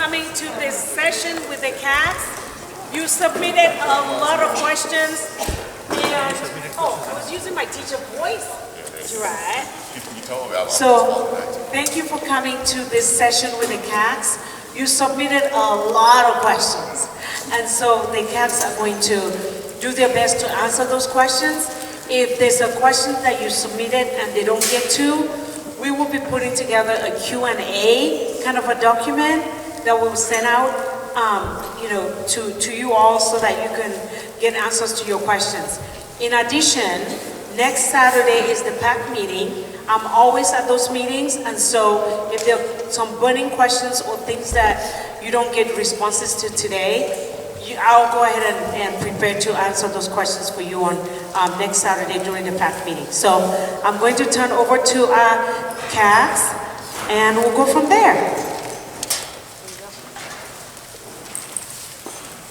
coming to this session with the CACs. You submitted a lot of questions, and I was using my teacher voice. Right. So, thank you for coming to this session with the CACs. You submitted a lot of questions, and so the CACs are going to do their best to answer those questions. If there's a question that you submitted and they don't get to, we will be putting together a Q&A kind of a document that we'll send out to you all so that you can get answers to your questions. In addition, next Saturday is the PAC meeting. I'm always at those meetings, and so if there are some burning questions or things that you don't get responses to today, I'll go ahead and prepare to answer those questions for you on next Saturday during the PAC meeting. So I'm going to turn over to our CACs, and we'll go from there.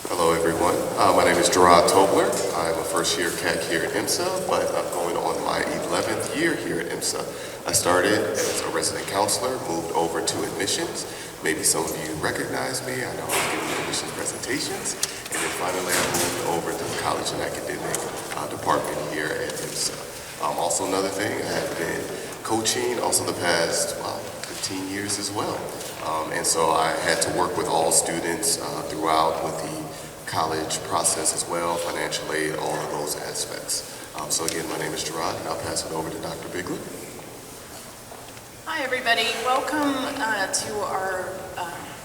Hello everyone, my name is Gerard Tobler. I'm a first year CAC here at IMSA, but I'm going on my 11th year here at IMSA. I started as a resident counselor, moved over to admissions. Maybe some of you recognize me. I know I'm giving admissions presentations. And then finally I moved over to the college and academic department here at IMSA. Also another thing, I have been coaching also the past 15 years as well. And so I had to work with all students throughout with the college process as well, financial aid, all of those aspects. So again, my name is Gerard, and I'll pass it over to Dr. Bigler. Hi everybody, welcome to our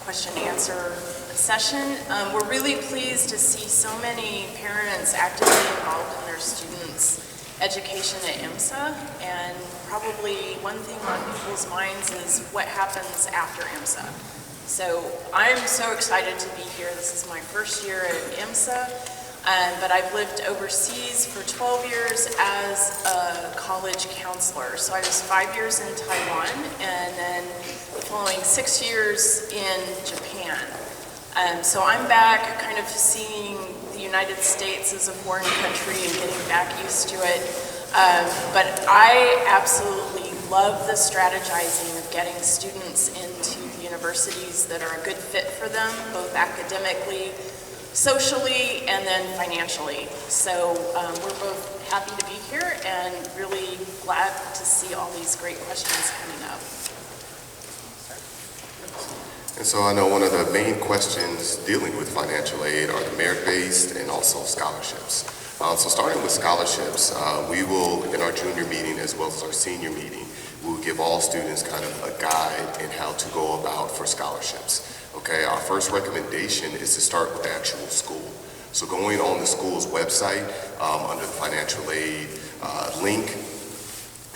question and answer session. We're really pleased to see so many parents actively involved in their students' education at IMSA, and probably one thing on people's minds is what happens after IMSA. So I'm so excited to be here. This is my first year at IMSA, but I've lived overseas for 12 years as a college counselor. So I was 5 years in Taiwan, and then the following 6 years in Japan. So I'm back kind of seeing the United States as a foreign country and getting back used to it. But I absolutely love the strategizing of getting students into the universities that are a good fit for them, both academically, socially, and then financially. So we're both happy to be here and really glad to see all these great questions coming up. And so I know one of the main questions dealing with financial aid are the merit-based and also scholarships. So starting with scholarships, we will, in our junior meeting as well as our senior meeting, we will give all students kind of a guide in how to go about for scholarships. Okay, our first recommendation is to start with the actual school. So going on the school's website, under the financial aid link,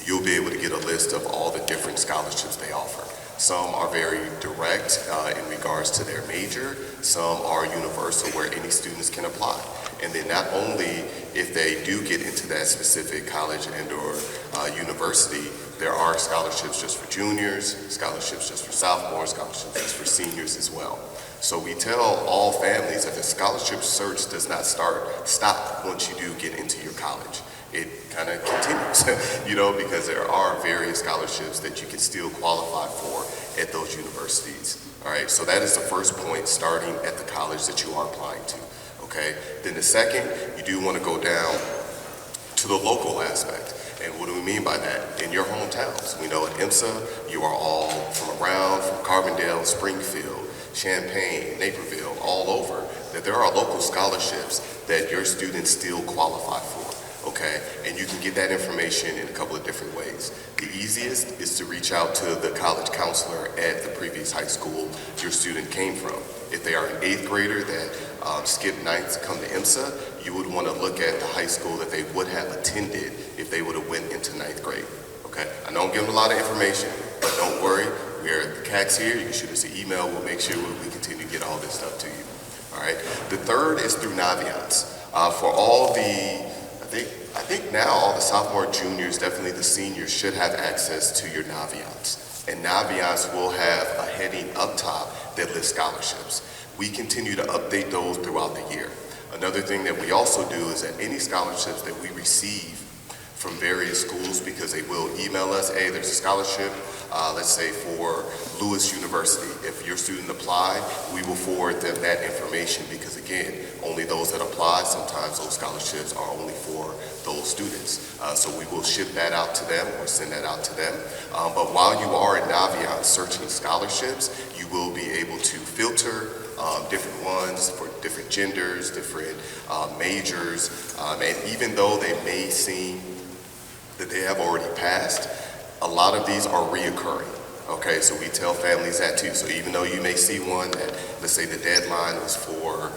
you'll be able to get a list of all the different scholarships they offer. Some are very direct in regards to their major. Some are universal where any students can apply. And then not only if they do get into that specific college and or university, there are scholarships just for juniors, scholarships just for sophomores, scholarships just for seniors as well. So we tell all families that the scholarship search does not stop once you do get into your college. It kind of continues, because there are various scholarships that you can still qualify for at those universities. All right, so that is the first point, starting at the college that you are applying to. Okay, then the second, you do want to go down to the local aspect. And what do we mean by that? In your hometowns. We know at IMSA, you are all from Carbondale, Springfield, Champaign, Naperville, all over, that there are local scholarships that your students still qualify for. Okay, and you can get that information in a couple of different ways. The easiest is to reach out to the college counselor at the previous high school your student came from. If they are an 8th grader that skipped 9th to come to IMSA, you would want to look at the high school that they would have attended if they would have went into 9th grade. Okay, I know I'm giving a lot of information, but don't worry, we're the CACs here. You can shoot us an email. We'll make sure we continue to get all this stuff to you. All right, the third is through Naviance. For all the I think now all the sophomore, juniors, definitely the seniors should have access to your Naviance. And Naviance will have a heading up top that lists scholarships. We continue to update those throughout the year. Another thing that we also do is that any scholarships that we receive from various schools because they will email us, hey, there's a scholarship, let's say for Lewis University. If your student applied, we will forward them that information because again, only those that apply, sometimes those scholarships are only for those students. So we will ship that out to them or send that out to them. But while you are in Naviance searching scholarships, you will be able to filter different ones for different genders, different majors, and even though they may seem that they have already passed, a lot of these are reoccurring. Okay, so we tell families that too. So even though you may see one that, let's say the deadline was for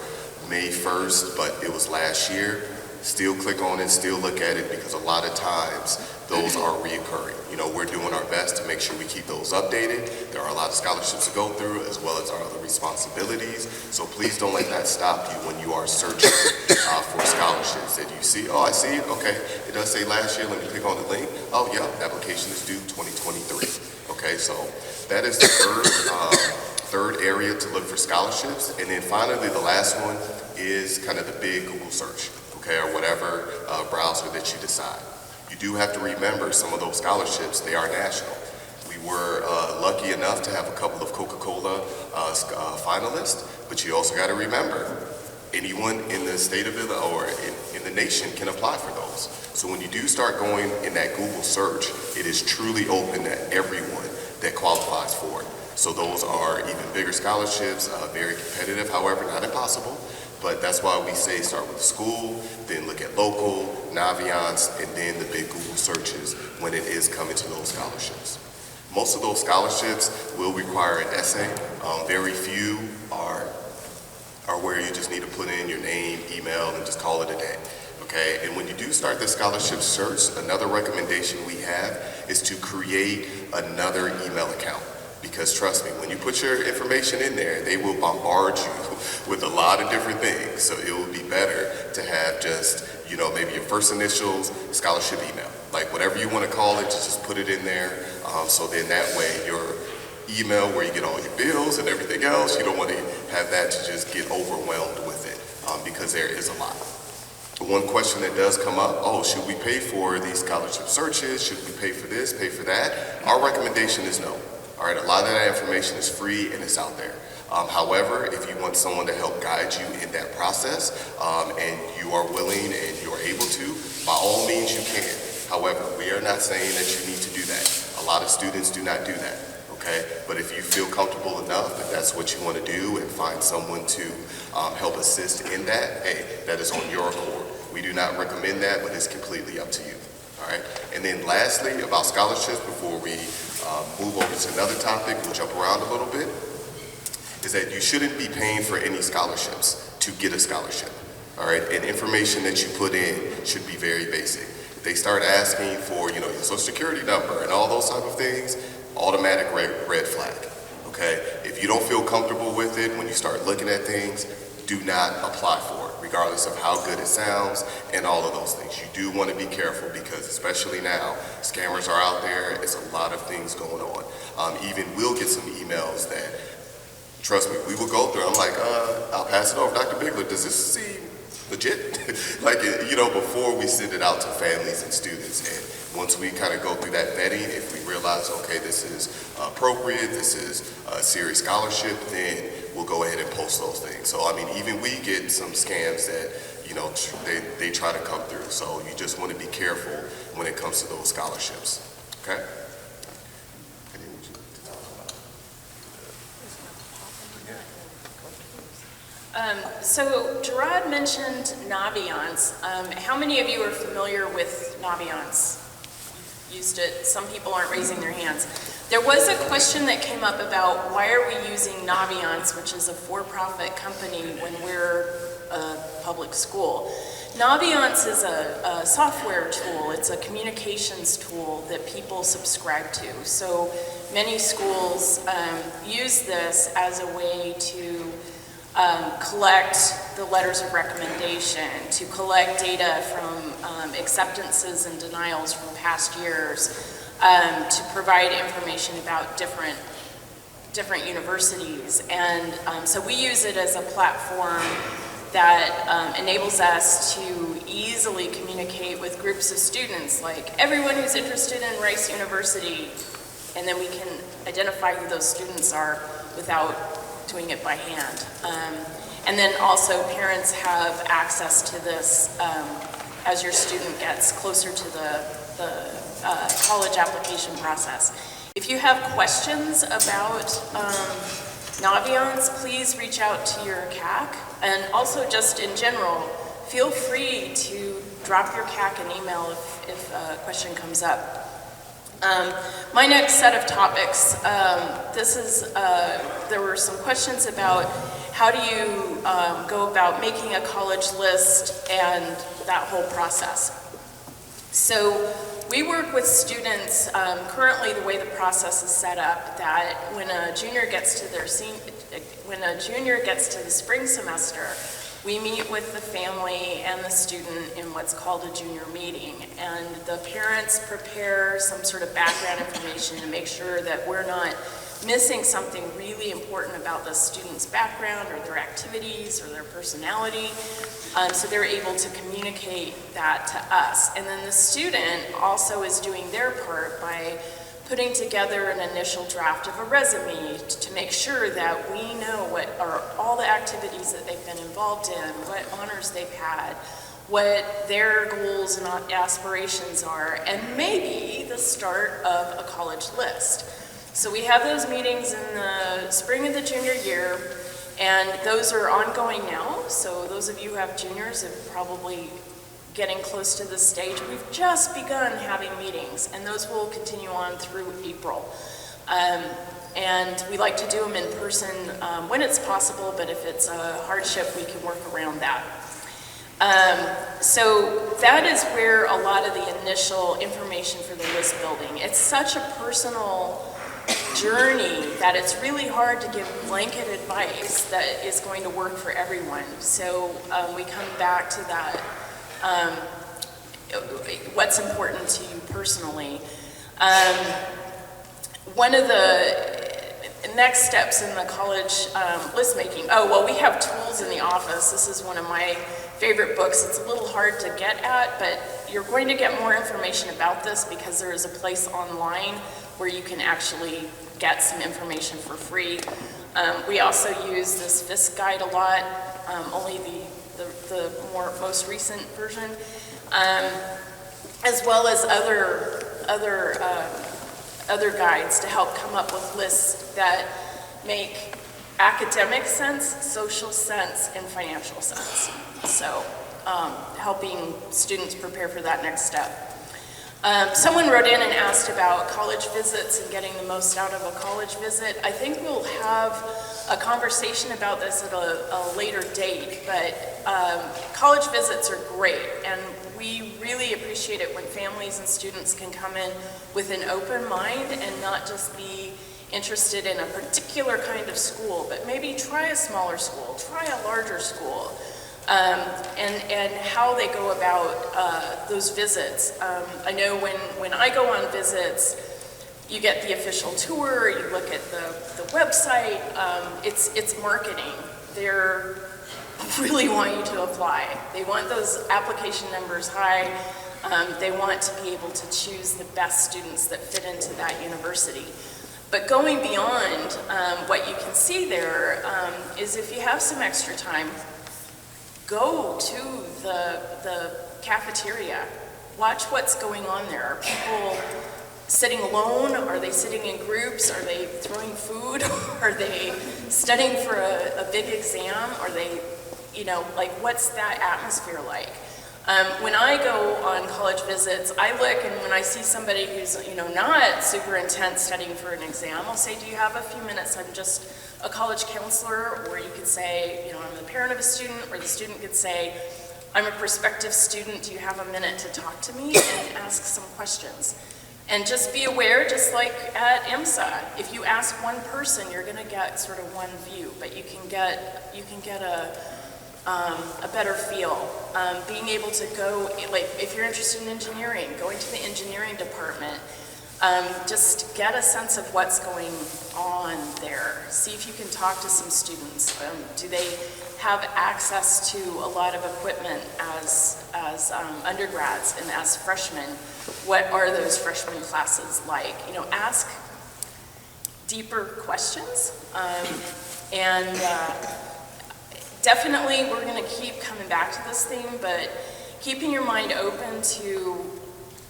May 1st, but it was last year, still click on it, still look at it, because a lot of times those are reoccurring. You know, we're doing our best to make sure we keep those updated. There are a lot of scholarships to go through, as well as our other responsibilities. So please don't let that stop you when you are searching for scholarships that you see. Oh, I see it. Okay, it does say last year. Let me click on the link. Oh, yeah, the application is due 2023. Okay, so that is the third area to look for scholarships. And then finally, the last one is kind of the big Google search, okay, or whatever browser that you decide. You do have to remember some of those scholarships, they are national. We were lucky enough to have a couple of Coca-Cola finalists, but you also got to remember, anyone in the state of Illinois or in the nation can apply for those. So when you do start going in that Google search, it is truly open to everyone that qualifies for it. So those are even bigger scholarships, very competitive, however, not impossible. But that's why we say start with the school, then look at local, Naviance, and then the big Google searches when it is coming to those scholarships. Most of those scholarships will require an essay. Very few are where you just need to put in your name, email, and just call it a day. Okay, and when you do start the scholarship search, another recommendation we have is to create another email account. Because trust me, when you put your information in there, they will bombard you with a lot of different things. So it would be better to have just, you know, maybe your first initials, scholarship email. Like whatever you want to call it, just put it in there. So then that way your email where you get all your bills and everything else, you don't want to have that to just get overwhelmed with it because there is a lot. One question that does come up, oh, should we pay for these scholarship searches? Should we pay for this, pay for that? Our recommendation is no. All right, a lot of that information is free and it's out there. However, if you want someone to help guide you in that process and you are willing and you are able to, by all means you can. However, we are not saying that you need to do that. A lot of students do not do that, okay? But if you feel comfortable enough that that's what you want to do and find someone to help assist in that, hey, that is on your accord. We do not recommend that, but it's completely up to you. All right, and then lastly, about scholarships, before we move over to another topic, we'll jump around a little bit, is that you shouldn't be paying for any scholarships to get a scholarship. All right, and information that you put in should be very basic. If they start asking for, you know, your social security number and all those type of things, automatic red flag. Okay, if you don't feel comfortable with it when you start looking at things, do not apply for it, regardless of how good it sounds and all of those things. You do want to be careful because especially now, scammers are out there. It's a lot of things going on. Even we'll get some emails that, trust me, we will go through. I'm like, I'll pass it over. Dr. Bigler, does this seem legit? Like, you know, before we send it out to families and students. And once we kind of go through that vetting, if we realize, okay, this is appropriate, this is a serious scholarship, then we'll go ahead and post those things. So, I mean, even we get some scams that, you know, they try to come through. So you just want to be careful when it comes to those scholarships, okay? So Gerard mentioned Naviance. How many of you are familiar with Naviance? Used it. Some people aren't raising their hands. There was a question that came up about why are we using Naviance, which is a for-profit company, when we're a public school. Naviance is a software tool. It's a communications tool that people subscribe to. So many schools use this as a way to collect the letters of recommendation, to collect data from acceptances and denials from past years, to provide information about different universities. And so we use it as a platform that enables us to easily communicate with groups of students, like everyone who's interested in Rice University, and then we can identify who those students are without doing it by hand. And then also parents have access to this as your student gets closer to the college application process. If you have questions about Naviance, please reach out to your CAC. And also just in general, feel free to drop your CAC an email if a question comes up. My next set of topics, there were some questions about how do you go about making a college list and that whole process. So we work with students, currently the way the process is set up, that when a junior gets to the spring semester, we meet with the family and the student in what's called a junior meeting, and the parents prepare some sort of background information to make sure that we're not missing something really important about the student's background or their activities or their personality, so they're able to communicate that to us. And then the student also is doing their part by putting together an initial draft of a resume to make sure that we know what are all the activities that they've been involved in, what honors they've had, what their goals and aspirations are, and maybe the start of a college list. So we have those meetings in the spring of the junior year, and those are ongoing now. So those of you who have juniors are probably getting close to this stage. We've just begun having meetings, and those will continue on through April. And we like to do them in person when it's possible, but if it's a hardship, we can work around that. So that is where a lot of the initial information for the list building. It's such a personal journey that it's really hard to give blanket advice that is going to work for everyone. So we come back to that, what's important to you personally. One of the next steps in the college list making, we have tools in the office. This is one of my favorite books. It's a little hard to get at, but you're going to get more information about this because there is a place online where you can actually get some information for free. We also use this FISC guide a lot, only the most recent version, as well as other guides to help come up with lists that make academic sense, social sense, and financial sense. So helping students prepare for that next step. Someone wrote in and asked about college visits and getting the most out of a college visit. I think we'll have a conversation about this at a later date, but college visits are great, and we really appreciate it when families and students can come in with an open mind and not just be interested in a particular kind of school, but maybe try a smaller school, try a larger school. And how they go about those visits. I know when I go on visits, you get the official tour, you look at the website, it's marketing. They really want you to apply. They want those application numbers high. They want to be able to choose the best students that fit into that university. But going beyond what you can see there is if you have some extra time, go to the cafeteria. Watch what's going on there. Are people sitting alone? Are they sitting in groups? Are they throwing food? Are they studying for a big exam? Are they, what's that atmosphere like? When I go on college visits, I look, and when I see somebody who's, not super intense studying for an exam, I'll say, do you have a few minutes? I'm just a college counselor, or you could say, I'm the parent of a student, or the student could say, I'm a prospective student, do you have a minute to talk to me and ask some questions? And just be aware, just like at IMSA, if you ask one person, you're gonna get sort of one view, but you can get a better feel. Being able to go, like if you're interested in engineering, going to the engineering department, Just get a sense of what's going on there. See if you can talk to some students. Do they have access to a lot of equipment as undergrads and as freshmen? What are those freshman classes like? You know, ask deeper questions. And definitely we're going to keep coming back to this theme, but keeping your mind open to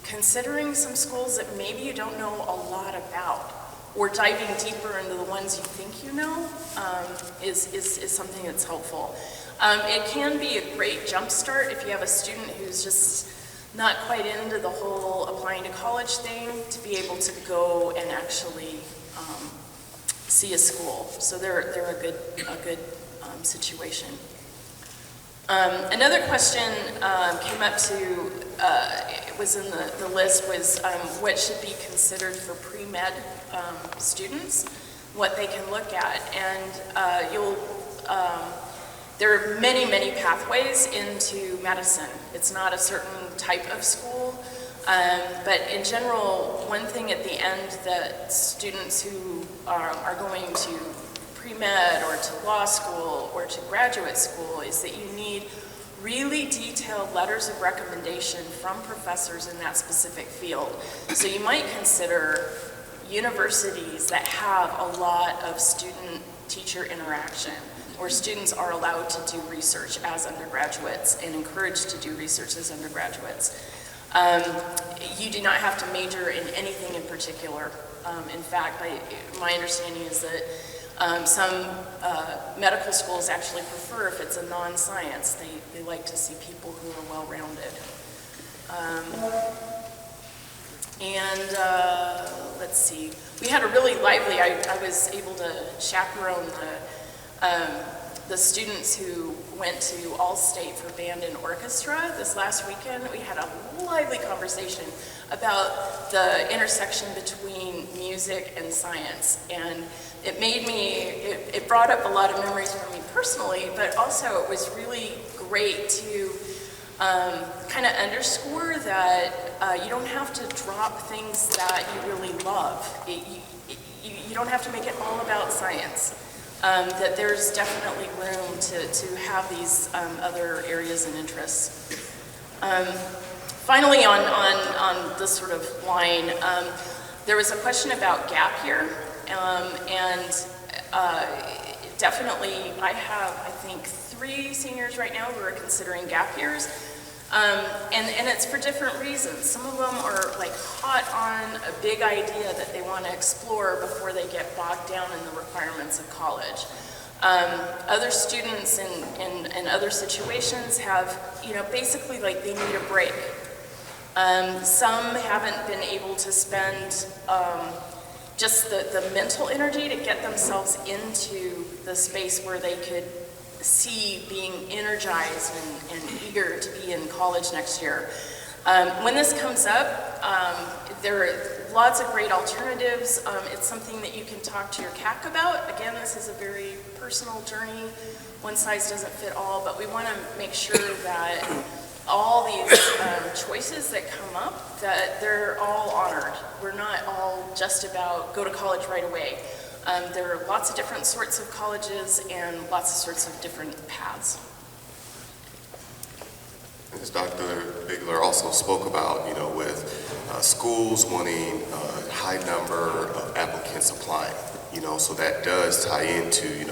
considering some schools that maybe you don't know a lot about, or diving deeper into the ones you think you know is something that's helpful. It can be a great jump start if you have a student who's just not quite into the whole applying to college thing, to be able to go and actually see a school. So they're a good situation. Another question came up to, it was in the list, was what should be considered for pre-med students, what they can look at. And there are many, many pathways into medicine. It's not a certain type of school, but in general, one thing at the end that students who are going to pre-med or to law school or to graduate school is that you need really detailed letters of recommendation from professors in that specific field. So you might consider universities that have a lot of student-teacher interaction, where students are allowed to do research as undergraduates and encouraged to do research as undergraduates. You do not have to major in anything in particular. In fact, my understanding is that some medical schools actually prefer if it's a non-science. They like to see people who are well-rounded. Let's see, we had a really lively, I was able to chaperone the students who went to Allstate for band and orchestra this last weekend. We had a lively conversation about the intersection between music and science, and it made me, it brought up a lot of memories for me personally, but also it was really great to kind of underscore that you don't have to drop things that you really love. You don't have to make it all about science. That there's definitely room to have these other areas and interests. Finally, on this sort of line, there was a question about gap year, and definitely I have, I think, 3 seniors right now who are considering gap years, and it's for different reasons. Some of them are like hot on a big idea that they want to explore before they get bogged down in the requirements of college. Other students in other situations have, basically like they need a break. Some haven't been able to spend just the mental energy to get themselves into the space where they could see being energized and eager to be in college next year. When this comes up, there are lots of great alternatives. It's something that you can talk to your CAC about. Again, this is a very personal journey. One size doesn't fit all, but we want to make sure that all these choices that come up, that they're all honored. We're not all just about go to college right away. There are lots of different sorts of colleges and lots of sorts of different paths. As Dr. Bigler also spoke about, with schools wanting a high number of applicants applying, so that does tie into,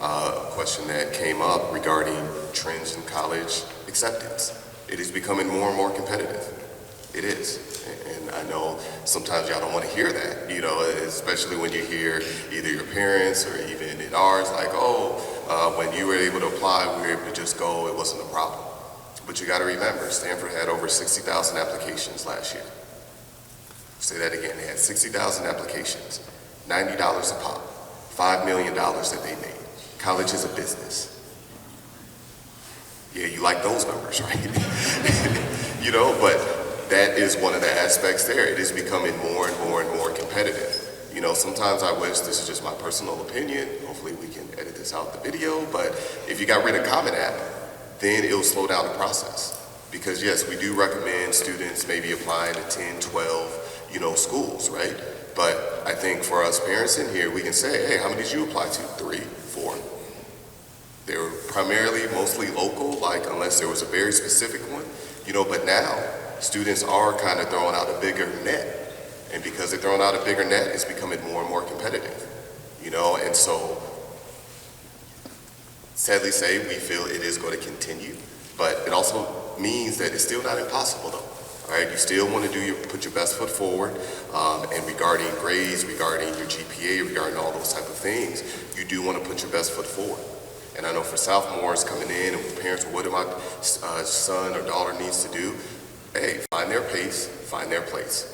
a question that came up regarding trends in college acceptance. It is becoming more and more competitive. It is. And I know sometimes y'all don't want to hear that, especially when you hear either your parents or even in ours, like, when you were able to apply, we were able to just go, it wasn't a problem. But you got to remember, Stanford had over 60,000 applications last year. Say that again, they had 60,000 applications, $90 a pop, $5 million that they made. College is a business. Yeah, you like those numbers, right? But that is one of the aspects there. It is becoming more and more and more competitive. Sometimes I wish, this is just my personal opinion, hopefully we can edit this out the video, but if you got rid of Common App, then it'll slow down the process. Because yes, we do recommend students maybe applying to 10, 12 schools, right? But I think for us parents in here, we can say, hey, how many did you apply to? 3, 4. They were primarily mostly local, like unless there was a very specific one, but now students are kind of throwing out a bigger net. And because they're throwing out a bigger net, it's becoming more and more competitive, and so sadly say we feel it is going to continue, but it also means that it's still not impossible though. All right, you still want to put your best foot forward, and regarding grades, regarding your GPA, regarding all those type of things, you do want to put your best foot forward. And I know for sophomores coming in and with parents, what do my son or daughter needs to do? Hey, find their pace, find their place.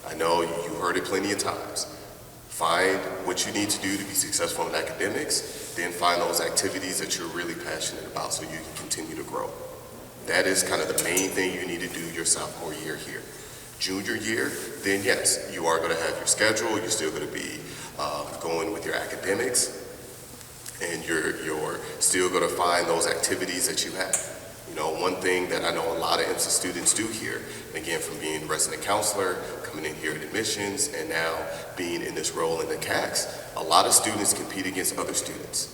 I know you heard it plenty of times. Find what you need to do to be successful in academics, then find those activities that you're really passionate about so you can continue to grow. That is kind of the main thing you need to do your sophomore year here. Junior year, then yes, you are going to have your schedule, you're still going to be going with your academics, and you're still going to find those activities that you have. One thing that I know a lot of IMSA students do here, and again, from being resident counselor, coming in here at admissions, and now being in this role in the CACs, a lot of students compete against other students.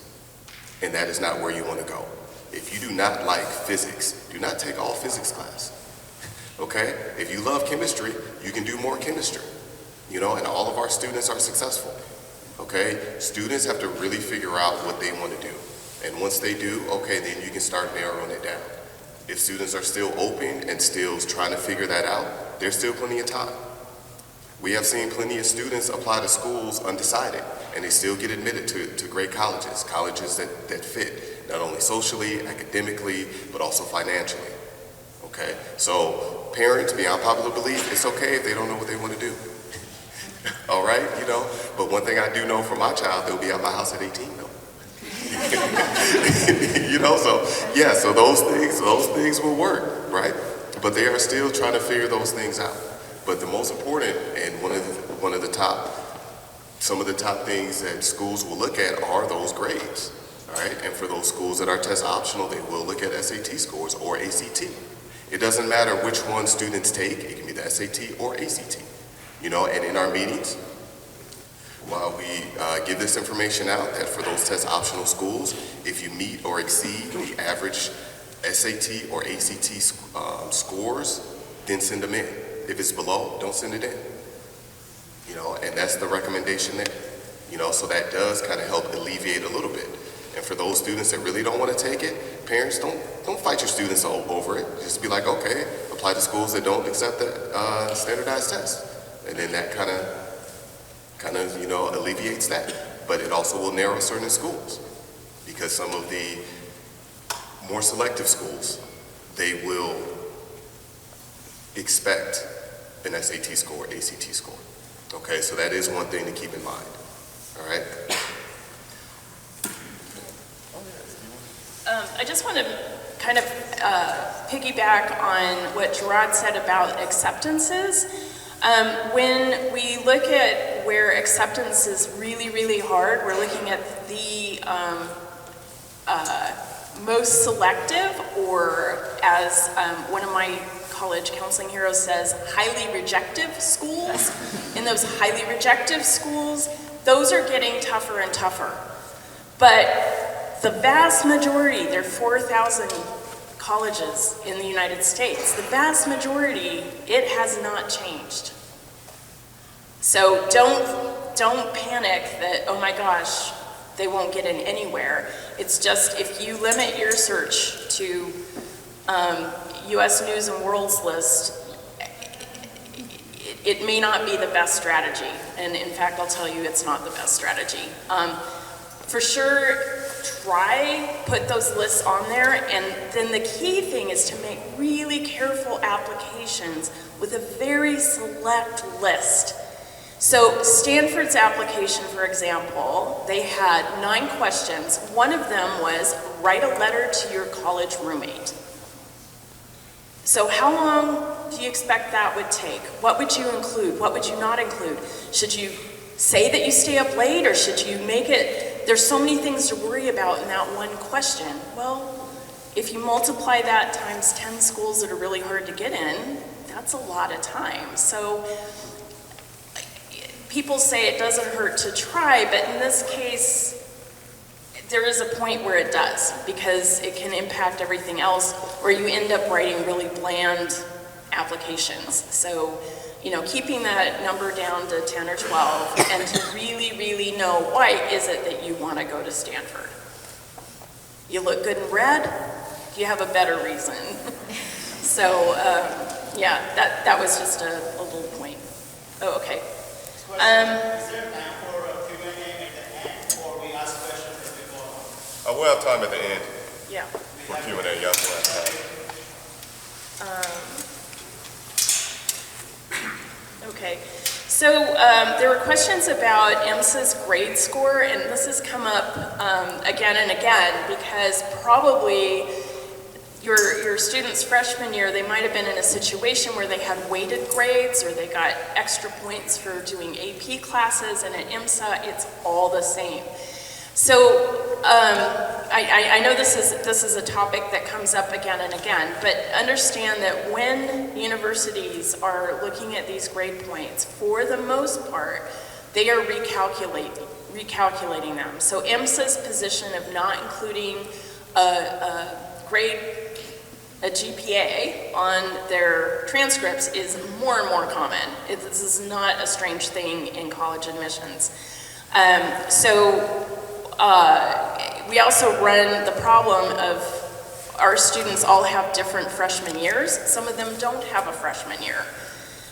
And that is not where you want to go. If you do not like physics, do not take all physics class. Okay? If you love chemistry, you can do more chemistry. And all of our students are successful. Okay? Students have to really figure out what they want to do. And once they do, okay, then you can start narrowing it down. If students are still open and still trying to figure that out, there's still plenty of time. We have seen plenty of students apply to schools undecided, and they still get admitted to great colleges that fit, not only socially, academically, but also financially. Okay? So parents, beyond popular belief, it's okay if they don't know what they want to do. All right? But one thing I do know for my child, they'll be at my house at 18 though. So those things will work, right? But they are still trying to figure those things out. But the most important, and some of the top things that schools will look at are those grades, all right? And for those schools that are test optional, they will look at SAT scores or ACT. It doesn't matter which one students take, it can be the SAT or ACT, and in our meetings, while we give this information out, that for those test optional schools, if you meet or exceed the average SAT or ACT scores, then send them in. If it's below, don't send it in. And that's the recommendation there. So that does kind of help alleviate a little bit. And for those students that really don't want to take it, parents, don't fight your students over it. Just be like, okay, apply to schools that don't accept the standardized test. And then that kind of alleviates that. But it also will narrow certain schools, because some of the more selective schools, they will expect an SAT score, ACT score. Okay, so that is one thing to keep in mind. All right. I just want to kind of piggyback on what Gerard said about acceptances. When we look at where acceptance is really, really hard, we're looking at the most selective, or as one of my college counseling heroes says, highly rejective schools. In those highly rejective schools, those are getting tougher and tougher. But the vast majority, there are 4,000 colleges in the United States, the vast majority, it has not changed. So don't panic that, oh my gosh, they won't get in anywhere. It's just, if you limit your search to U.S. News and World's List, it may not be the best strategy. And in fact, I'll tell you, it's not the best strategy. For sure, put those lists on there, and then the key thing is to make really careful applications with a very select list. So Stanford's application, for example, they had 9 questions. One of them was, write a letter to your college roommate. So how long do you expect that would take? What would you include? What would you not include? Should you say that you stay up late, or should you make it, there's so many things to worry about in that one question. Well, if you multiply that times 10 schools that are really hard to get in, that's a lot of time. So people say it doesn't hurt to try, but in this case, there is a point where it does, because it can impact everything else, where you end up writing really bland applications. So, you know, keeping that number down to 10 or 12, and to really, really know why is it that you want to go to Stanford. You look good in red, you have a better reason. So, yeah, that was just a little point. Oh, okay. Is there time for a Q&A at the end, or we ask questions as we go on? We'll have time at the end Yeah. for Q&A. Yes, we'll have time. Okay. So there were questions about IMSA's grade score, and this has come up again and again, because probably your students' freshman year, they might have been in a situation where they had weighted grades, or they got extra points for doing AP classes, and at IMSA, it's all the same. So I know this is a topic that comes up again and again, but understand that when universities are looking at these grade points, for the most part, they are recalculating them. So IMSA's position of not including a GPA on their transcripts is more and more common. This is not a strange thing in college admissions. We also run the problem of our students all have different freshman years. Some of them don't have a freshman year.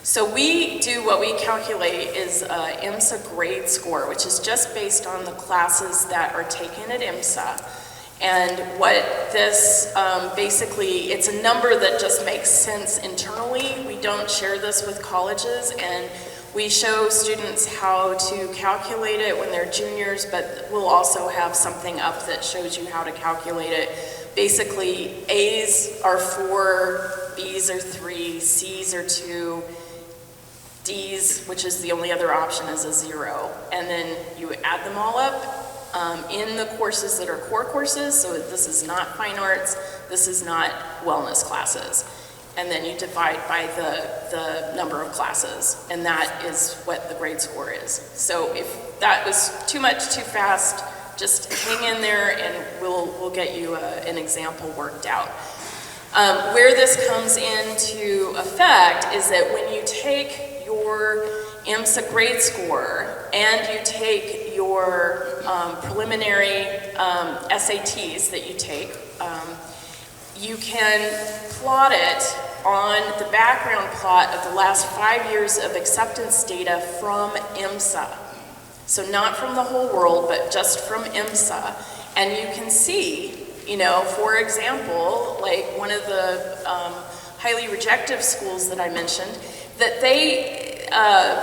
So we do what we calculate is IMSA grade score, which is just based on the classes that are taken at IMSA. And what this basically, it's a number that just makes sense internally. We don't share this with colleges, and we show students how to calculate it when they're juniors, but we'll also have something up that shows you how to calculate it. Basically, A's are 4, B's are 3, C's are 2, D's, which is the only other option, is a 0. And then you add them all up in the courses that are core courses. So this is not fine arts, this is not wellness classes. And then you divide by the number of classes, and that is what the grade score is. So if that was too much too fast, just hang in there and we'll get you an example worked out. Where this comes into effect is that when you take your IMSA grade score and you take your preliminary SATs that you take, you can plot it on the background plot of the last 5 years of acceptance data from IMSA. So not from the whole world, but just from IMSA. And you can see, you know, for example, like one of the highly rejective schools that I mentioned, that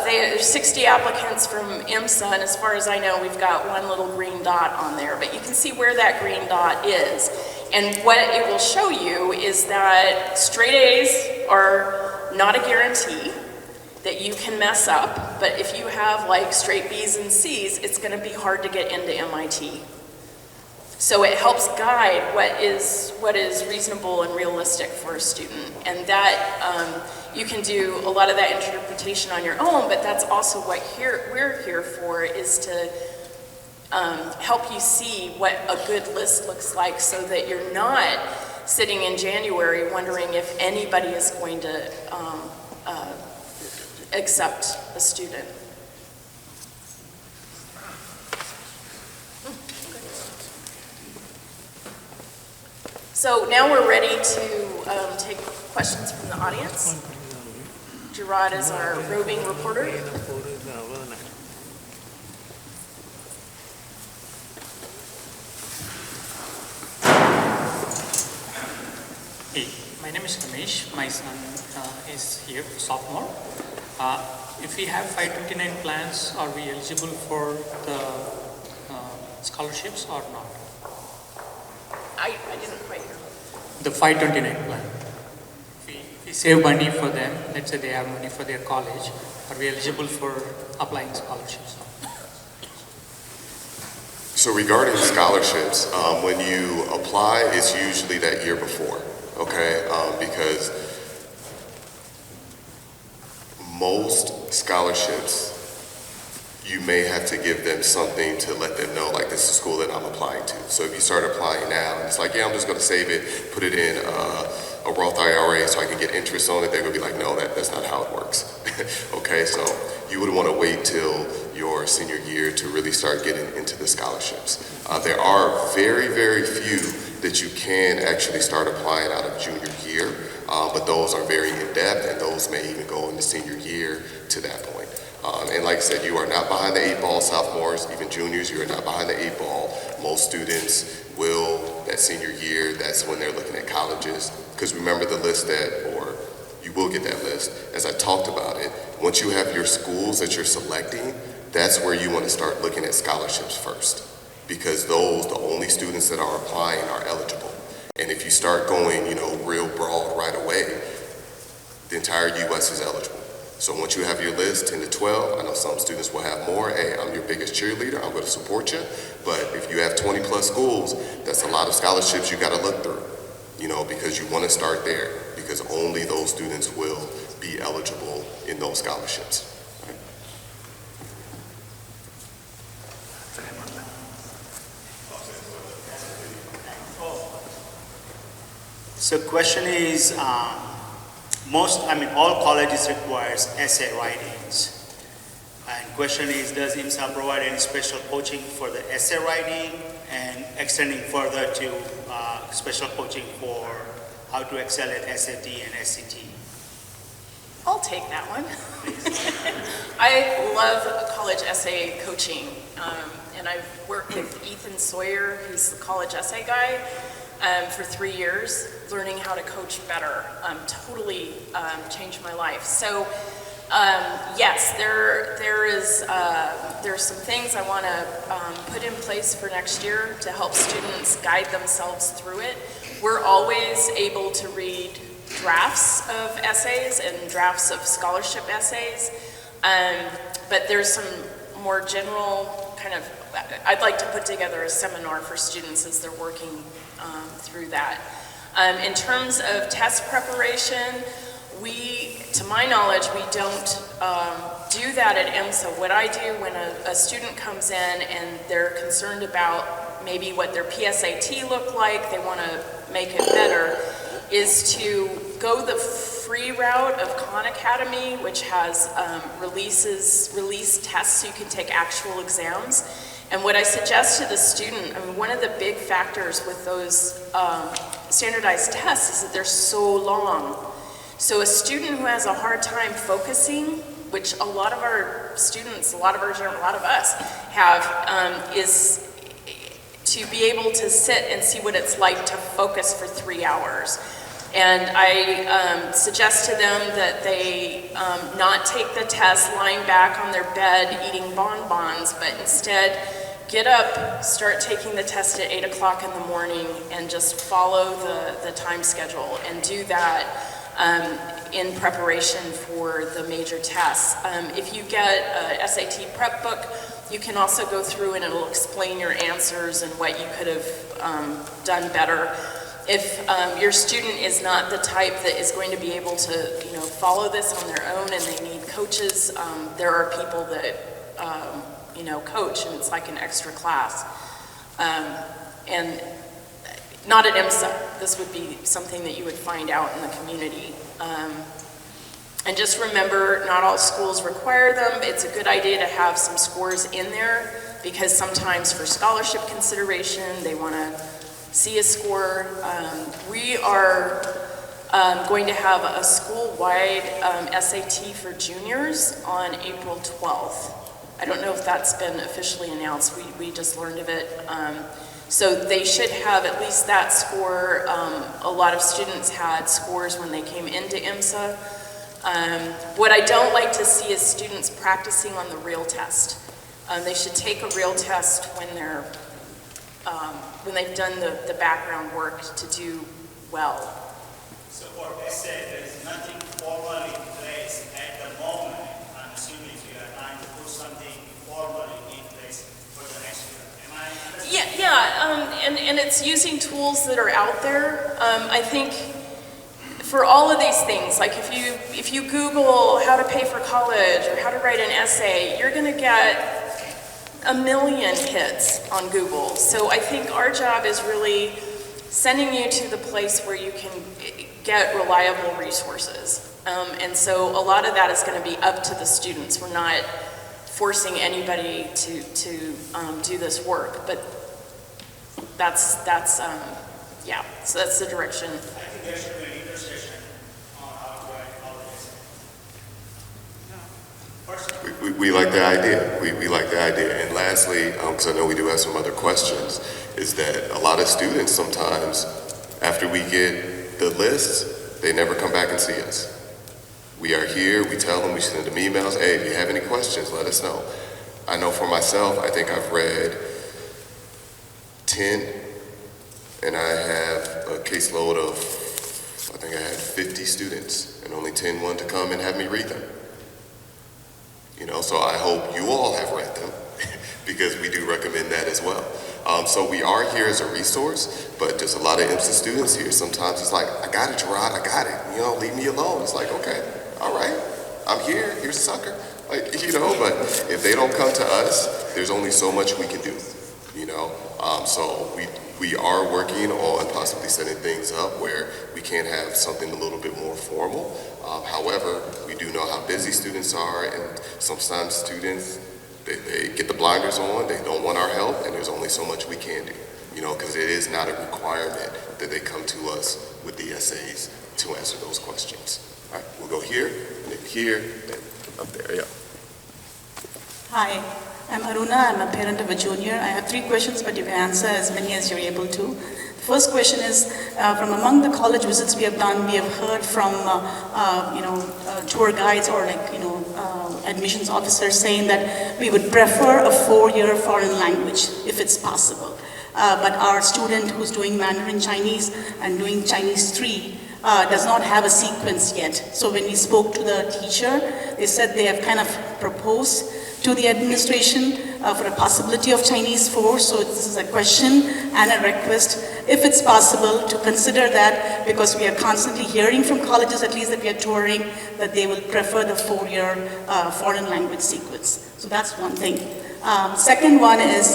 there's 60 applicants from IMSA, and as far as I know, we've got one little green dot on there, but you can see where that green dot is. And what it will show you is that straight A's are not a guarantee, that you can mess up, but if you have like straight B's and C's, it's going to be hard to get into MIT. So it helps guide what is reasonable and realistic for a student, and that you can do a lot of that interpretation on your own, but that's also what we're here for, is to help you see what a good list looks like, so that you're not sitting in January wondering if anybody is going to accept a student. So now we're ready to take questions from the audience. Gerard is our roving reporter. Hey, my name is Ramesh. My son is here, sophomore. If we have 529 plans, are we eligible for the scholarships or not? I didn't quite hear. The 529 plan. If we save money for them, let's say they have money for their college, are we eligible for applying scholarships? So regarding scholarships, when you apply, it's usually that year before, okay? Because most scholarships you may have to give them something to let them know, like, this is a school that I'm applying to. So if you start applying now, and it's like, yeah, I'm just gonna save it, put it in a Roth IRA so I can get interest on it, they're gonna be like, no, that's not how it works. Okay, so you would wanna wait till your senior year to really start getting into the scholarships. There are very, very few that you can actually start applying out of junior year, but those are very in-depth, and those may even go into senior year to that point. And like I said, you are not behind the 8 ball, sophomores, even juniors, you are not behind the 8 ball. Most students will, that senior year, that's when they're looking at colleges. Because remember the list or you will get that list. As I talked about it, once you have your schools that you're selecting, that's where you want to start looking at scholarships first. Because those, the only students that are applying are eligible. And if you start going, real broad right away, the entire U.S. is eligible. So once you have your list, 10 to 12, I know some students will have more. Hey, I'm your biggest cheerleader, I'm going to support you. But if you have 20 plus schools, that's a lot of scholarships you got to look through, because you want to start there, because only those students will be eligible in those scholarships. Right? So question is, all colleges requires essay writings. And question is, does IMSA provide any special coaching for the essay writing, and extending further to special coaching for how to excel at SAT and SCT? I'll take that one. I love college essay coaching, and I've worked with Ethan Sawyer, who's the college essay guy, for 3 years, learning how to coach better. Totally changed my life. So yes, there's some things I want to put in place for next year to help students guide themselves through it. We're always able to read drafts of essays and drafts of scholarship essays, but there's some more general I'd like to put together a seminar for students as they're working through that. In terms of test preparation, to my knowledge, we don't do that at IMSA. What I do when a student comes in and they're concerned about maybe what their PSAT looked like, they want to make it better, is to go the free route of Khan Academy, which has release tests so you can take actual exams. And what I suggest to the student, one of the big factors with those standardized tests is that they're so long. So a student who has a hard time focusing, which a lot of our students, a lot of us have, is to be able to sit and see what it's like to focus for 3 hours. And I suggest to them that they not take the test lying back on their bed eating bonbons, but instead get up, start taking the test at 8 o'clock in the morning, and just follow the time schedule, and do that in preparation for the major tests. If you get a SAT prep book, you can also go through and it'll explain your answers and what you could have done better. If your student is not the type that is going to be able to, follow this on their own and they need coaches, there are people that, coach, and it's like an extra class. And not at IMSA. This would be something that you would find out in the community. And just remember, not all schools require them. It's a good idea to have some scores in there, because sometimes for scholarship consideration, they want to see a score. We are going to have a school-wide SAT for juniors on April 12th. I don't know if that's been officially announced. We just learned of it. So they should have at least that score. A lot of students had scores when they came into IMSA. What I don't like to see is students practicing on the real test. They should take a real test when they've done the background work to do well. So for essay, there is nothing formally in place at the moment. I'm assuming you are trying to put something formally in place for the next year. Am I understanding? Yeah, and it's using tools that are out there. I think for all of these things, like if you Google how to pay for college or how to write an essay, you're going to get 1 million hits on Google. So I think our job is really sending you to the place where you can get reliable resources. And so a lot of that is going to be up to the students. We're not forcing anybody to do this work, but that's yeah, so that's the direction. I think there should be an intersection on how to write all of this. We like the idea. We like the idea. And lastly, because I know we do have some other questions, is that a lot of students sometimes, after we get the lists, they never come back and see us. We are here, we tell them, we send them emails, hey, if you have any questions, let us know. I know for myself, I think I've read 10, and I have a caseload of, I think I had 50 students, and only 10 wanted to come and have me read them. You know, so I hope you all have read them, because we do recommend that as well. So we are here as a resource, but there's a lot of IMSA students here. Sometimes it's like, I got it, Gerard, I got it. You know, leave me alone. It's like, okay, all right, I'm here, here's a sucker. Like, you know, but if they don't come to us, there's only so much we can do, you know? So we are working on possibly setting things up where we can have something a little bit more formal. However, we do know how busy students are, and sometimes students, they get the blinders on, they don't want our help, and there's only so much we can do, you know, because it is not a requirement that they come to us with the essays to answer those questions. All right, we'll go here, and then here, and up there, yeah. Hi, I'm Aruna. I'm a parent of a junior. I have 3 questions, but you can answer as many as you're able to. The first question is, from among the college visits we have done, we have heard from, tour guides or admissions officers saying that we would prefer a 4-year foreign language if it's possible. But our student who's doing Mandarin Chinese and doing Chinese 3 does not have a sequence yet. So when we spoke to the teacher, they said they have kind of proposed to the administration for a possibility of Chinese 4. So this is a question and a request, if it's possible, to consider that, because we are constantly hearing from colleges, at least that we are touring, that they will prefer the 4-year foreign language sequence. So that's one thing. Second one is,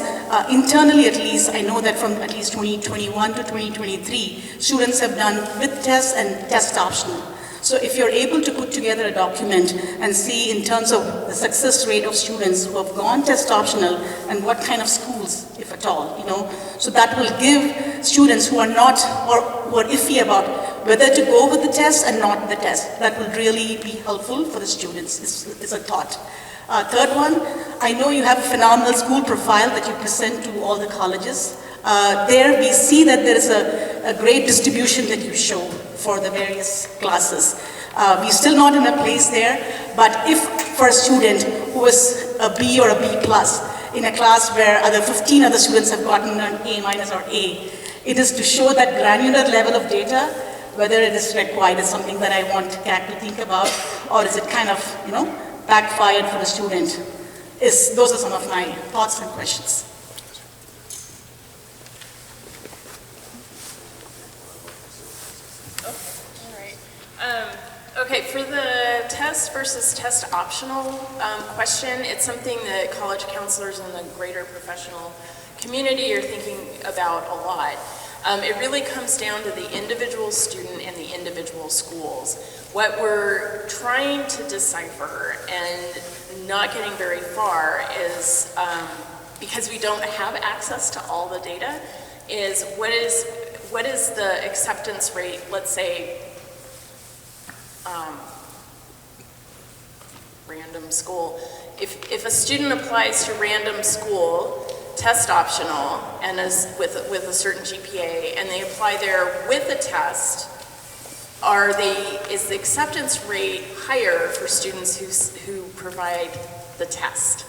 internally at least, I know that from at least 2021 to 2023, students have done with tests and test optional. So if you're able to put together a document and see in terms of the success rate of students who have gone test optional and what kind of schools, if at all, you know, so that will give students who are not, or who are iffy about whether to go with the test and not the test. That will really be helpful for the students, is a thought. Third one, I know you have a phenomenal school profile that you present to all the colleges. There we see that there is a great distribution that you show for the various classes. We're still not in a place there, but if for a student who is a B or a B plus in a class where 15 other students have gotten an A minus or A, it is to show that granular level of data, whether it is required is something that I want CAC to think about, or is it kind of, you know, backfired for the student. Those are some of my thoughts and questions. Okay, for the test versus test optional question, it's something that college counselors in the greater professional community are thinking about a lot. It really comes down to the individual student and the individual schools. What we're trying to decipher and not getting very far is, because we don't have access to all the data, is what is the acceptance rate, let's say, random school. If a student applies to random school, test optional, and is with a certain GPA, and they apply there with a test, is the acceptance rate higher for students who provide the test,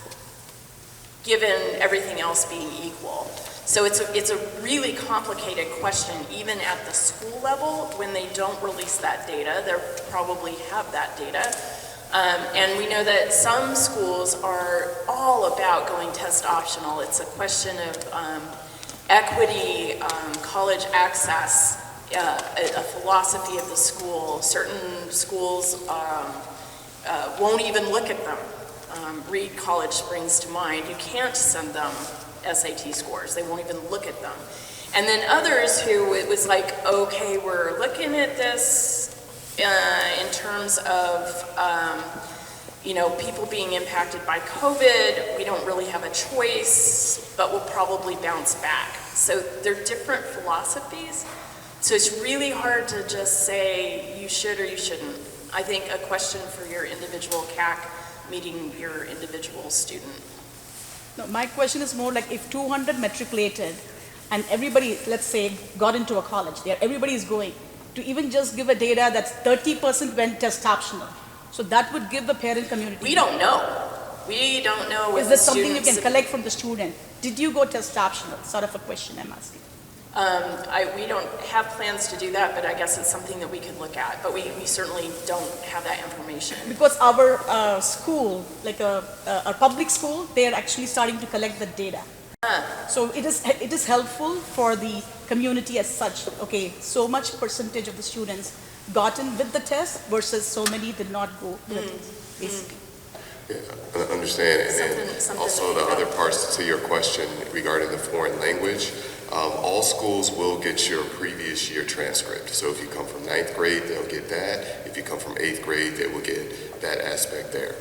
given everything else being equal? So it's a really complicated question, even at the school level. When they don't release that data, they probably have that data. And we know that some schools are all about going test optional. It's a question of equity, college access, a philosophy of the school. Certain schools won't even look at them. Reed College springs to mind, you can't send them SAT scores. They won't even look at them. And then others who it was like, okay, we're looking at this in terms of, people being impacted by COVID. We don't really have a choice, but we'll probably bounce back. So they're different philosophies. So it's really hard to just say you should or you shouldn't. I think a question for your individual CAC meeting your individual student. No, my question is more like if 200 matriculated and everybody, let's say, got into a college there, everybody is going, to even just give a data that's 30% went test optional. So that would give the parent community. We don't know. We don't know what Is the there something you students. can collect from the student? Did you go test optional? Sort of a question I'm asking. We don't have plans to do that, but I guess it's something that we could look at. But we certainly don't have that information. Because our school, like our public school, they are actually starting to collect the data. So it is helpful for the community as such. Okay, so much percentage of the students got in with the test versus so many did not go with the test, basically. Yeah, I understand. And then Something also the other parts to your question regarding the foreign language, all schools will get your previous year transcript. So if you come from 9th grade, they'll get that. If you come from 8th grade, they will get that aspect there.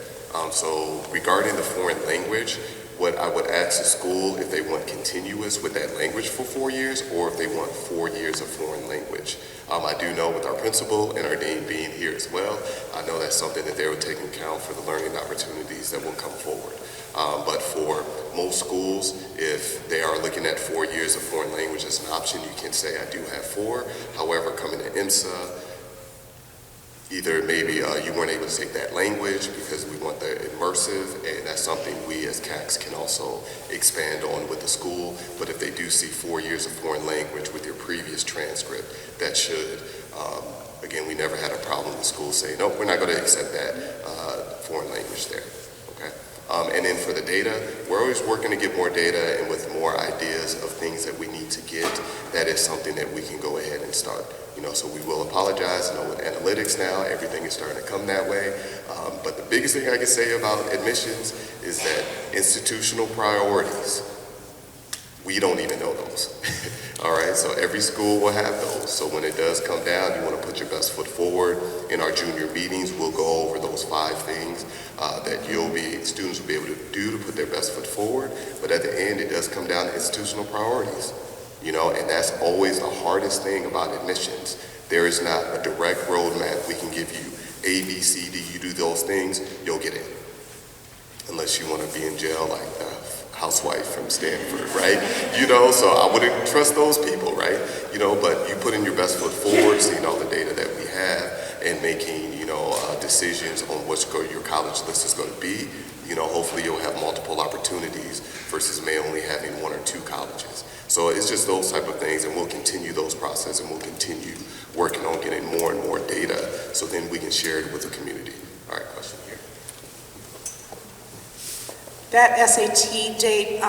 So regarding the foreign language, what I would ask the school if they want continuous with that language for 4 years or if they want 4 years of foreign language. I do know with our principal and our dean being here as well, I know that's something that they will take into account for the learning opportunities that will come forward. But for most schools, if they are looking at 4 years of foreign language as an option, you can say I do have 4. However, coming to IMSA, either maybe you weren't able to take that language because we want the immersive, and that's something we as CACs can also expand on with the school. But if they do see 4 years of foreign language with your previous transcript, that should, again, we never had a problem with schools saying, no, we're not going to accept that foreign language there, okay? And then for the data, we're always working to get more data and with more ideas of things that we need to get. That is something that we can go ahead and start. So we will apologize. With analytics now, everything is starting to come that way. But the biggest thing I can say about admissions is that institutional priorities, we don't even know those. All right, so every school will have those. So when it does come down, you want to put your best foot forward. In our junior meetings, we'll go over those 5 things that students will be able to do to put their best foot forward. But at the end, it does come down to institutional priorities. And that's always the hardest thing about admissions. There is not a direct roadmap we can give you. A, B, C, D, you do those things, you'll get in. Unless you want to be in jail like the housewife from Stanford, right? So I wouldn't trust those people, right? But you put in your best foot forward, seeing all the data that we have and making, decisions on what your college list is going to be. Hopefully you'll have multiple opportunities versus may only having 1 or 2 colleges. So it's just those type of things, and we'll continue those processes, and we'll continue working on getting more and more data so then we can share it with the community. All right, question here. That SAT date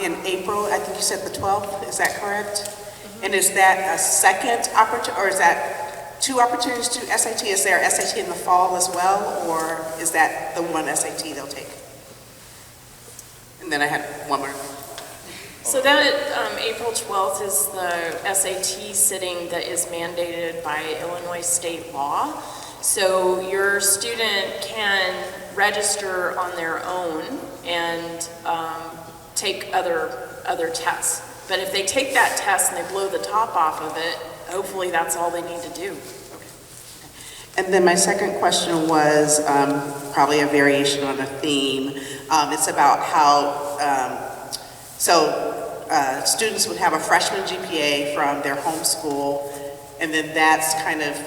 in April, I think you said the 12th, is that correct? Mm-hmm. And is that a second opportunity, or is that 2 opportunities to SAT? Is there SAT in the fall as well, or is that the one SAT they'll take? And then I had one more. So that April 12th is the SAT sitting that is mandated by Illinois state law. So your student can register on their own and take other tests. But if they take that test and they blow the top off of it, hopefully that's all they need to do. And then my second question was probably a variation on a theme. It's about how, students would have a freshman GPA from their home school, and then that's kind of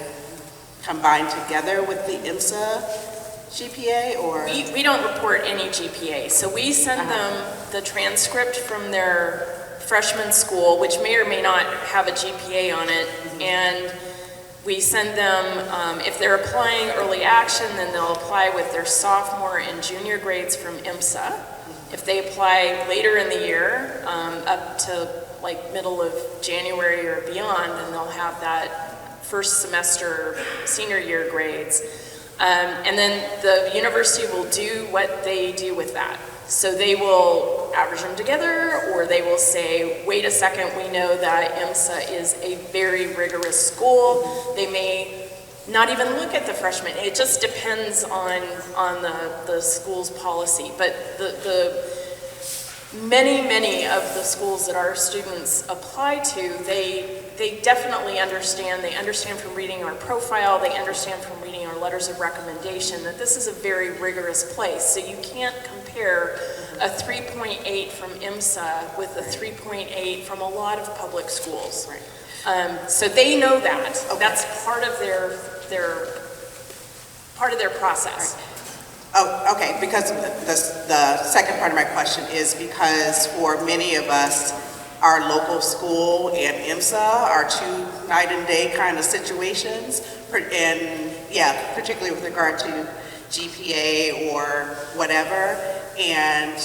combined together with the IMSA GPA, or? We don't report any GPA. So we send them the transcript from their freshman school, which may or may not have a GPA on it, and we send them, if they're applying early action, then they'll apply with their sophomore and junior grades from IMSA. If they apply later in the year, up to like middle of January or beyond, then they'll have that first semester senior year grades. And then the university will do what they do with that. So they will average them together, or they will say, wait a second, we know that IMSA is a very rigorous school. They may not even look at the freshmen. It just depends on the school's policy. But many of the schools that our students apply to, they definitely understand. They understand from reading our profile, they understand from reading our letters of recommendation that this is a very rigorous place. So you can't compare a 3.8 from IMSA with a 3.8 from a lot of public schools. Right. So they know that. Okay. That's part of their process. Oh, okay, because the second part of my question is because for many of us, our local school and IMSA are two night and day kind of situations, and yeah, particularly with regard to GPA or whatever, and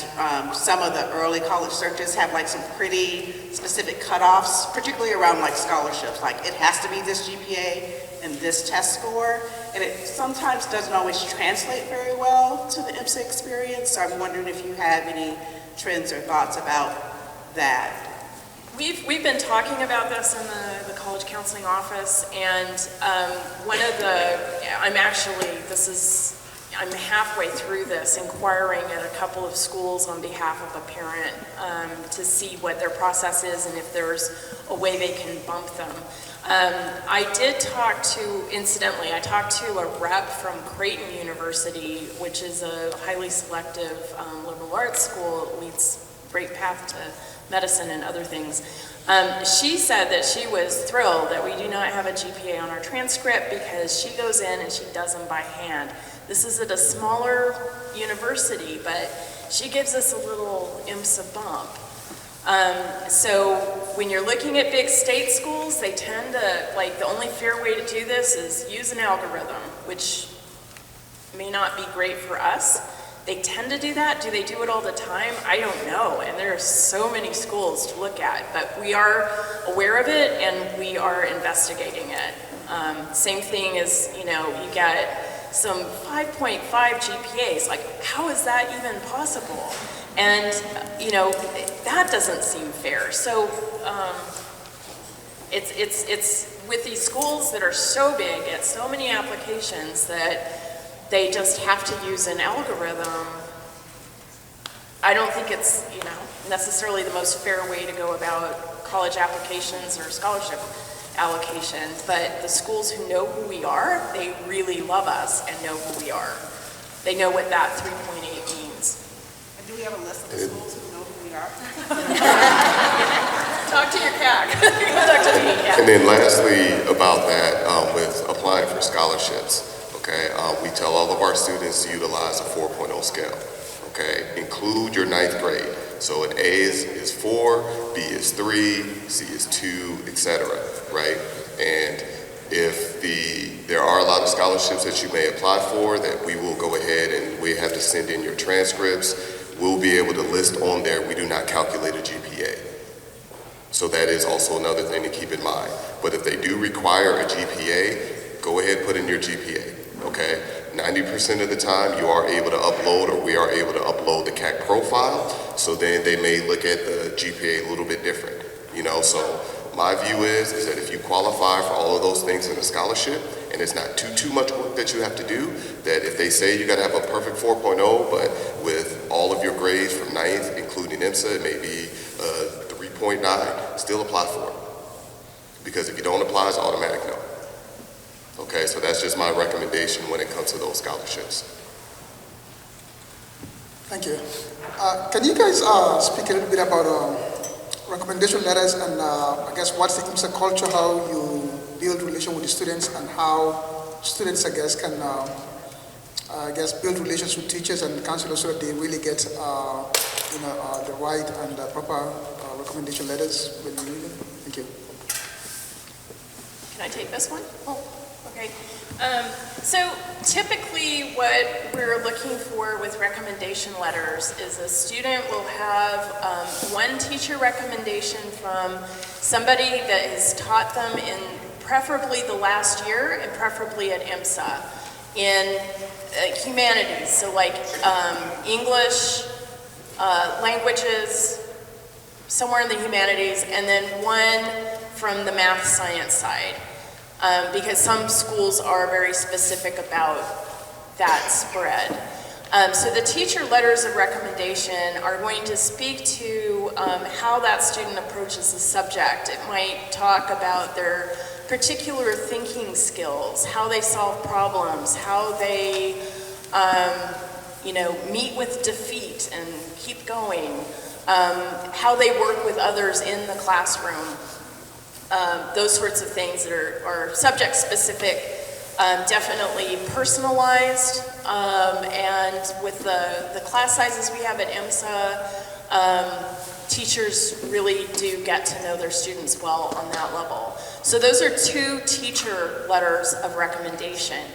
some of the early college searches have like some pretty specific cutoffs, particularly around like scholarships, like it has to be this GPA and this test score, and it sometimes doesn't always translate very well to the IMSA experience, so I'm wondering if you have any trends or thoughts about that. We've been talking about this in the college counseling office, and I'm halfway through this, inquiring at a couple of schools on behalf of a parent to see what their process is and if there's a way they can bump them. I talked to a rep from Creighton University, which is a highly selective liberal arts school. It leads great path to medicine and other things. She said that she was thrilled that we do not have a GPA on our transcript because she goes in and she does them by hand. This is at a smaller university, but she gives us a little IMSA bump. So when you're looking at big state schools, they tend to, like, the only fair way to do this is use an algorithm, which may not be great for us. They tend to do that. Do they do it all the time? I don't know, and there are so many schools to look at, but we are aware of it and we are investigating it. Same thing as, you get some 5.5 GPAs, like how is that even possible? And, that doesn't seem fair. So it's with these schools that are so big, get so many applications that they just have to use an algorithm. I don't think it's, necessarily the most fair way to go about college applications or scholarship allocation, but the schools who know who we are, they really love us and know who we are. They know what that 3.8 means. And do we have a list of the schools who know who we are? Talk to your CAC. Talk to me, yeah. And then lastly, about that, with applying for scholarships, okay, we tell all of our students to utilize a 4.0 scale, okay? Include your 9th grade. So an A is 4, B is 3, C is 2, etc., right? And if there are a lot of scholarships that you may apply for that we will go ahead and we have to send in your transcripts, we'll be able to list on there, we do not calculate a GPA. So that is also another thing to keep in mind. But if they do require a GPA, go ahead, put in your GPA, okay? 90% of the time you are able to upload, or we are able to upload the CAC profile, so then they may look at the GPA a little bit different, so my view is that if you qualify for all of those things in a scholarship, and it's not too much work that you have to do, that if they say you got to have a perfect 4.0, but with all of your grades from 9th, including IMSA, it may be 3.9, still apply for it. Because if you don't apply, it's automatic no. Okay, so that's just my recommendation when it comes to those scholarships. Thank you. Can you guys speak a little bit about recommendation letters and I guess what's the IMSA culture, how you build relation with the students, and how students, I guess, can build relations with teachers and counselors so that they really get the right and proper recommendation letters when you read them? Thank you. Can I take this one? Oh, okay. So typically what we're looking for with recommendation letters is a student will have one teacher recommendation from somebody that has taught them in preferably the last year and preferably at IMSA. in humanities, so like English, languages, somewhere in the humanities, and then one from the math science side, because some schools are very specific about that spread. So the teacher letters of recommendation are going to speak to how that student approaches the subject. It might talk about their particular thinking skills, how they solve problems, how they meet with defeat and keep going, how they work with others in the classroom, those sorts of things that are subject specific. Definitely personalized, and with the class sizes we have at IMSA, teachers really do get to know their students well on that level. So those are 2 teacher letters of recommendation.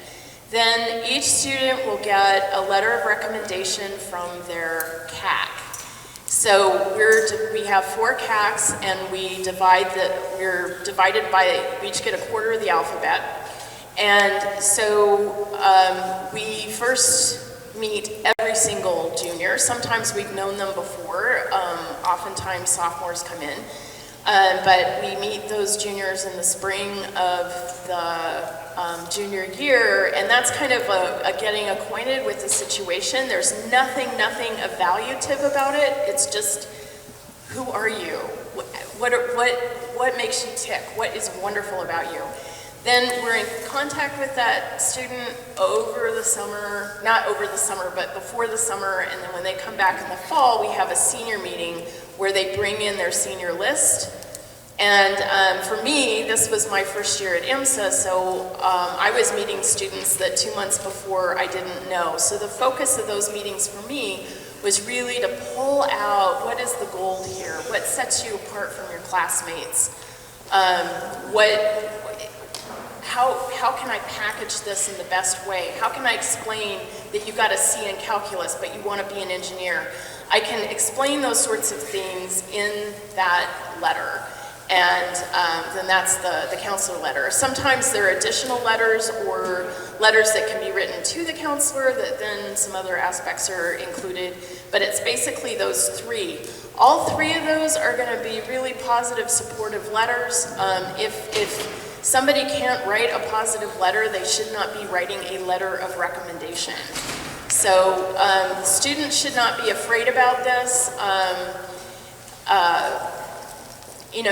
Then each student will get a letter of recommendation from their CAC. So we have 4 CACs, and we're divided by, we each get a quarter of the alphabet. And so we first meet every single junior. Sometimes we've known them before. Oftentimes sophomores come in. But we meet those juniors in the spring of the junior year, and that's kind of a getting acquainted with the situation. There's nothing evaluative about it. It's just, who are you? What makes you tick? What is wonderful about you? Then we're in contact with that student over the summer, not over the summer, but before the summer, and then when they come back in the fall, we have a senior meeting where they bring in their senior list. And for me, this was my first year at IMSA, so I was meeting students that 2 months before I didn't know. So the focus of those meetings for me was really to pull out what is the gold here, what sets you apart from your classmates, how can I package this in the best way? How can I explain that you got a C in calculus, but you want to be an engineer? I can explain those sorts of things in that letter. And then that's the counselor letter. Sometimes there are additional letters or letters that can be written to the counselor that then some other aspects are included. But it's basically those 3. All 3 of those are going to be really positive, supportive letters. If somebody can't write a positive letter, they should not be writing a letter of recommendation. So students should not be afraid about this.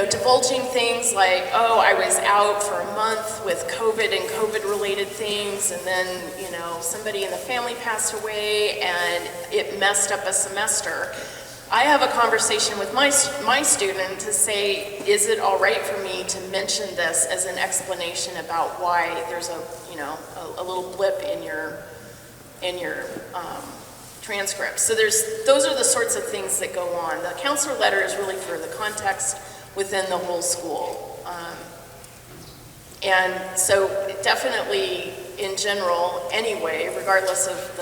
Divulging things like, oh, I was out for a month with COVID and COVID-related things, and then, somebody in the family passed away, and it messed up a semester. I have a conversation with my student to say, is it all right for me to mention this as an explanation about why there's a little blip in your transcript. So those are the sorts of things that go on. The counselor letter is really for the context within the whole school. And so definitely in general, anyway, regardless of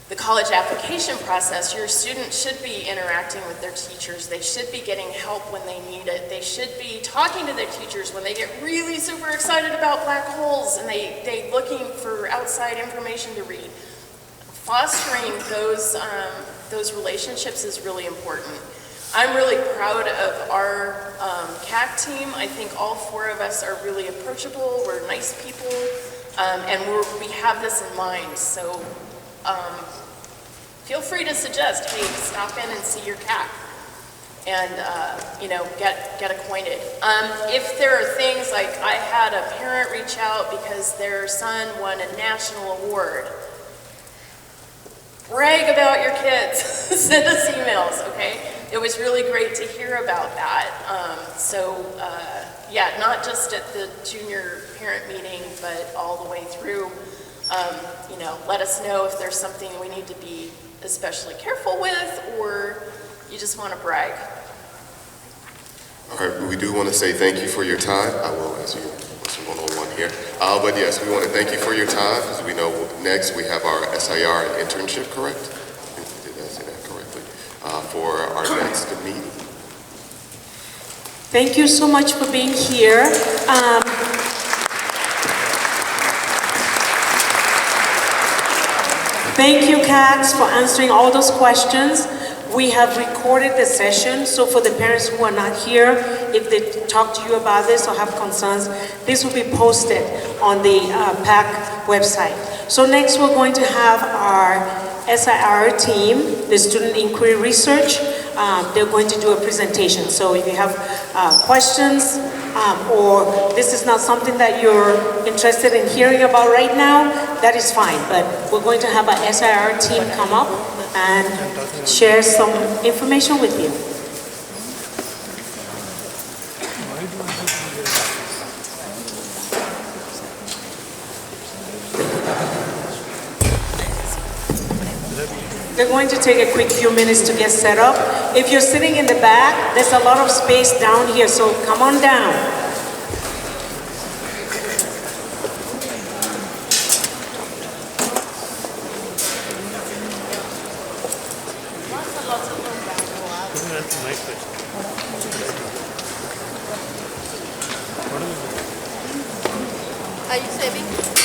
the college application process, your students should be interacting with their teachers. They should be getting help when they need it. They should be talking to their teachers when they get really super excited about black holes and they're looking for outside information to read. Fostering those relationships is really important. I'm really proud of our CAC team. I think all 4 of us are really approachable. We're nice people, and we have this in mind. So feel free to suggest, hey, stop in and see your CAC, and get acquainted. If there are things like I had a parent reach out because their son won a national award. Brag about your kids. Send us emails, okay? It was really great to hear about that. Yeah, not just at the junior parent meeting, but all the way through. Let us know if there's something we need to be especially careful with, or you just want to brag. All right, we do want to say thank you for your time. I will ask you one-on-one here. But yes, we want to thank you for your time, because we know next we have our SIR and internship, correct? Did I say that correctly? For our next meeting. Thank you so much for being here. Thank you, CACs, for answering all those questions. We have recorded the session, so for the parents who are not here, if they talk to you about this or have concerns, this will be posted on the PAC website. So next we're going to have our SIR team, the Student Inquiry Research. They're going to do a presentation. So if you have questions or this is not something that you're interested in hearing about right now, that is fine. But we're going to have our SIR team come up and share some information with you. They're going to take a quick few minutes to get set up. If you're sitting in the back, there's a lot of space down here, so come on down. Are you saving?